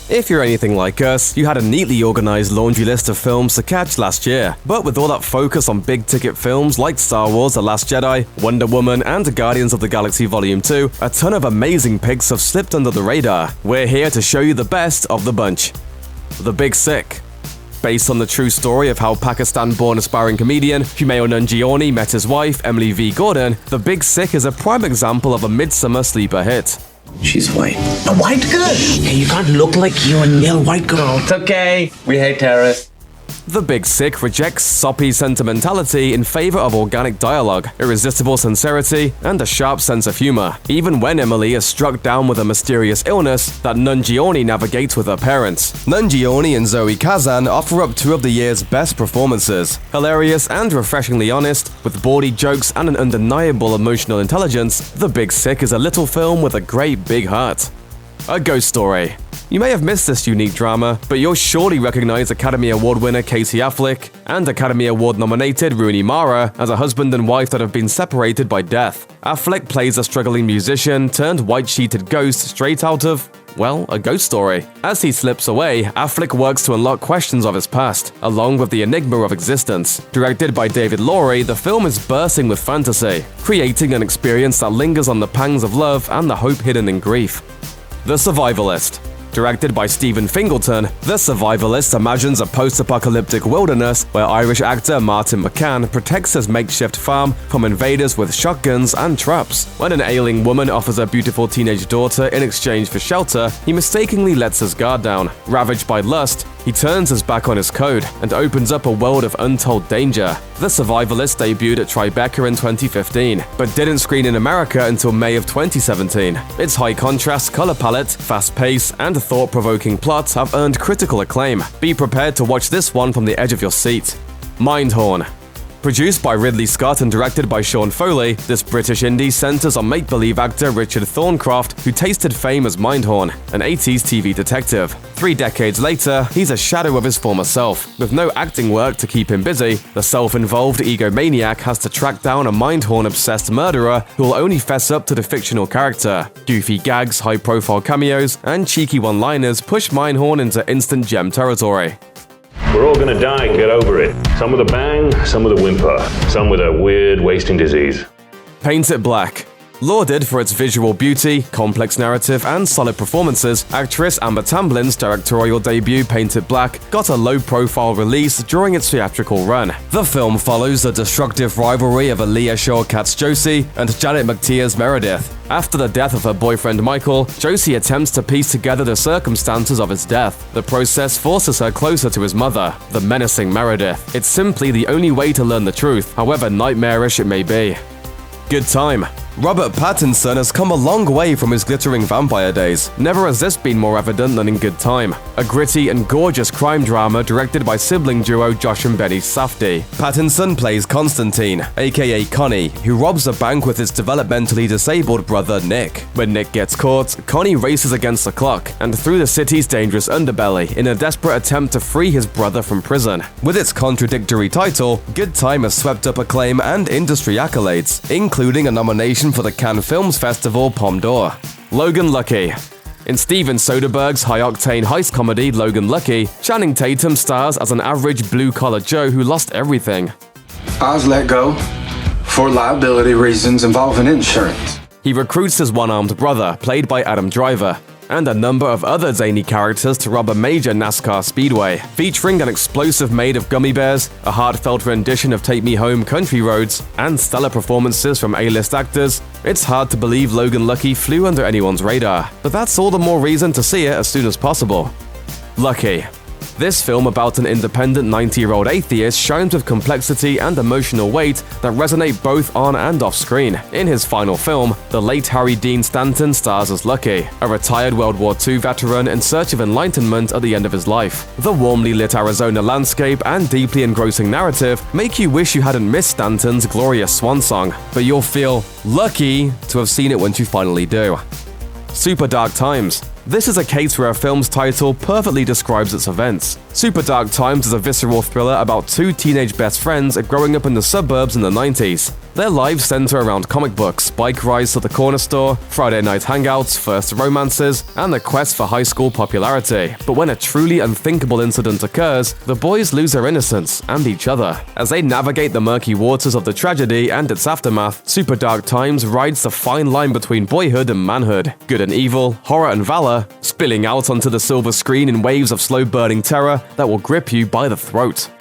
If you're anything like us, you had a neatly organized laundry list of films to catch last year. But with all that focus on big-ticket films like Star Wars: The Last Jedi, Wonder Woman, and Guardians of the Galaxy Volume 2, a ton of amazing picks have slipped under the radar. We're here to show you the best of the bunch. The Big Sick. Based on the true story of how Pakistan-born aspiring comedian Humayun Nanjiani met his wife, Emily V. Gordon, The Big Sick is a prime example of a midsummer sleeper hit. She's white. A white girl? Hey, you can't look like you and yell white girl. It's okay. We hate terrorists. The Big Sick rejects soppy sentimentality in favor of organic dialogue, irresistible sincerity, and a sharp sense of humor, even when Emily is struck down with a mysterious illness that Nanjiani navigates with her parents. Nanjiani and Zoe Kazan offer up two of the year's best performances. Hilarious and refreshingly honest, with bawdy jokes and an undeniable emotional intelligence, The Big Sick is a little film with a great big heart. A Ghost Story. You may have missed this unique drama, but you'll surely recognize Academy Award winner Casey Affleck and Academy Award nominated Rooney Mara as a husband and wife that have been separated by death. Affleck plays a struggling musician turned white-sheeted ghost straight out of, well, a ghost story. As he slips away, Affleck works to unlock questions of his past, along with the enigma of existence. Directed by David Lowery, the film is bursting with fantasy, creating an experience that lingers on the pangs of love and the hope hidden in grief. The Survivalist. Directed by Stephen Fingleton, The Survivalist imagines a post-apocalyptic wilderness where Irish actor Martin McCann protects his makeshift farm from invaders with shotguns and traps. When an ailing woman offers her beautiful teenage daughter in exchange for shelter, he mistakenly lets his guard down. Ravaged by lust, he turns his back on his code and opens up a world of untold danger. The Survivalist debuted at Tribeca in 2015, but didn't screen in America until May of 2017. Its high contrast color palette, fast pace, and thought-provoking plots have earned critical acclaim. Be prepared to watch this one from the edge of your seat. Mindhorn. Produced by Ridley Scott and directed by Sean Foley, this British indie centers on make-believe actor Richard Thorncroft, who tasted fame as Mindhorn, an 80s TV detective. 3 decades later, he's a shadow of his former self. With no acting work to keep him busy, the self-involved egomaniac has to track down a Mindhorn-obsessed murderer who will only fess up to the fictional character. Goofy gags, high-profile cameos, and cheeky one-liners push Mindhorn into instant gem territory. We're all gonna die, get over it. Some with a bang, some with a whimper, some with a weird wasting disease. Paint It Black. Lauded for its visual beauty, complex narrative, and solid performances, actress Amber Tamblin's directorial debut Paint It Black got a low-profile release during its theatrical run. The film follows the destructive rivalry of Aaliyah Shawkat's Josie and Janet McTeer's Meredith. After the death of her boyfriend Michael, Josie attempts to piece together the circumstances of his death. The process forces her closer to his mother, the menacing Meredith. It's simply the only way to learn the truth, however nightmarish it may be. Good Time. Robert Pattinson has come a long way from his glittering vampire days. Never has this been more evident than in Good Time, a gritty and gorgeous crime drama directed by sibling duo Josh and Benny Safdie. Pattinson plays Constantine, aka Connie, who robs a bank with his developmentally disabled brother Nick. When Nick gets caught, Connie races against the clock and through the city's dangerous underbelly in a desperate attempt to free his brother from prison. With its contradictory title, Good Time has swept up acclaim and industry accolades, including a nomination for the Cannes Films Festival Palme d'Or. Logan Lucky. In Steven Soderbergh's high-octane heist comedy Logan Lucky, Channing Tatum stars as an average blue-collar Joe who lost everything. I was let go for liability reasons involving insurance. He recruits his one-armed brother, played by Adam Driver, and a number of other zany characters to rob a major NASCAR speedway. Featuring an explosive made of gummy bears, a heartfelt rendition of Take Me Home Country Roads, and stellar performances from A-list actors, it's hard to believe Logan Lucky flew under anyone's radar. But that's all the more reason to see it as soon as possible. Lucky. This film about an independent 90-year-old atheist shines with complexity and emotional weight that resonate both on and off screen. In his final film, the late Harry Dean Stanton stars as Lucky, a retired World War II veteran in search of enlightenment at the end of his life. The warmly lit Arizona landscape and deeply engrossing narrative make you wish you hadn't missed Stanton's glorious swan song, but you'll feel lucky to have seen it once you finally do. Super Dark Times. This is a case where a film's title perfectly describes its events. Super Dark Times is a visceral thriller about two teenage best friends growing up in the suburbs in the 90s. Their lives center around comic books, bike rides to the corner store, Friday night hangouts, first romances, and the quest for high school popularity. But when a truly unthinkable incident occurs, the boys lose their innocence and each other. As they navigate the murky waters of the tragedy and its aftermath, Super Dark Times rides the fine line between boyhood and manhood, good and evil, horror and valor, spilling out onto the silver screen in waves of slow-burning terror that will grip you by the throat.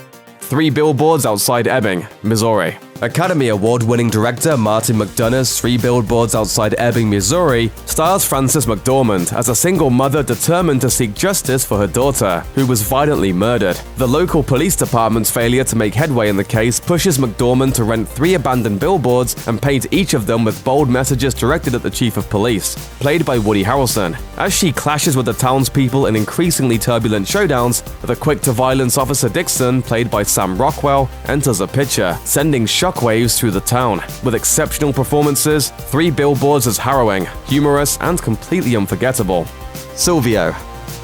3 Billboards Outside Ebbing, Missouri. Academy Award-winning director Martin McDonagh's 3 Billboards Outside Ebbing, Missouri stars Frances McDormand as a single mother determined to seek justice for her daughter, who was violently murdered. The local police department's failure to make headway in the case pushes McDormand to rent 3 abandoned billboards and paint each of them with bold messages directed at the chief of police, played by Woody Harrelson. As she clashes with the townspeople in increasingly turbulent showdowns, the quick-to-violence Officer Dixon, played by Sam Rockwell, enters the picture, sending shockwaves through the town. With exceptional performances, 3 Billboards is harrowing, humorous, and completely unforgettable. Sylvio.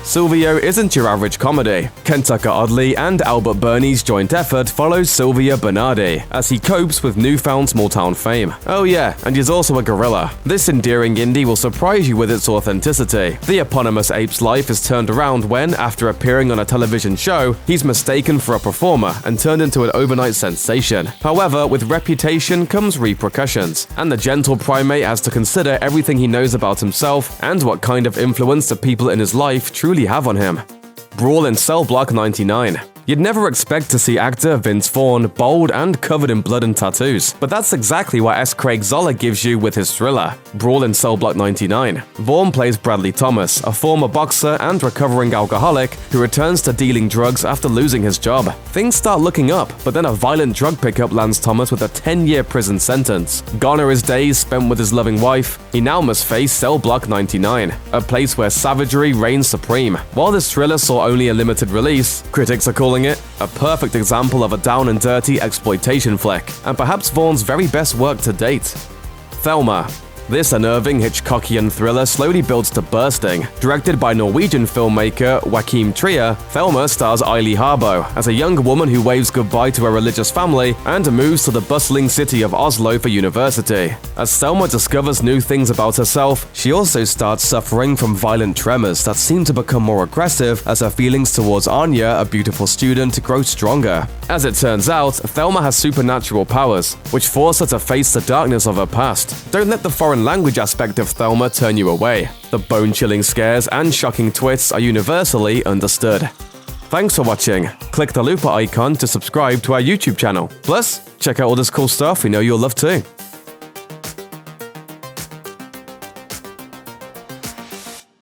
Sylvio isn't your average comedy. Ken Tucker-Audley and Albert Burney's joint effort follows Sylvia Bernardi as he copes with newfound small-town fame. Oh yeah, and he's also a gorilla. This endearing indie will surprise you with its authenticity. The eponymous ape's life is turned around when, after appearing on a television show, he's mistaken for a performer and turned into an overnight sensation. However, with reputation comes repercussions, and the gentle primate has to consider everything he knows about himself and what kind of influence the people in his life truly have on him. Brawl in Cell Block 99. You'd never expect to see actor Vince Vaughn bold and covered in blood and tattoos, but that's exactly what S. Craig Zoller gives you with his thriller, Brawl in Cell Block 99. Vaughn plays Bradley Thomas, a former boxer and recovering alcoholic who returns to dealing drugs after losing his job. Things start looking up, but then a violent drug pickup lands Thomas with a 10-year prison sentence. Gone are his days spent with his loving wife. He now must face Cell Block 99, a place where savagery reigns supreme. While this thriller saw only a limited release, critics are calling it a perfect example of a down-and-dirty exploitation flick, and perhaps Vaughn's very best work to date. Thelma. This unnerving Hitchcockian thriller slowly builds to bursting. Directed by Norwegian filmmaker Joachim Trier, Thelma stars Eiley Harbo as a young woman who waves goodbye to her religious family and moves to the bustling city of Oslo for university. As Thelma discovers new things about herself, she also starts suffering from violent tremors that seem to become more aggressive as her feelings towards Anya, a beautiful student, grow stronger. As it turns out, Thelma has supernatural powers, which force her to face the darkness of her past. Don't let the foreign language aspect of Thelma turn you away. The bone-chilling scares and shocking twists are universally understood. Thanks for watching. Click the looper icon to subscribe to our YouTube channel. Plus, check out all this cool stuff we know you'll love too.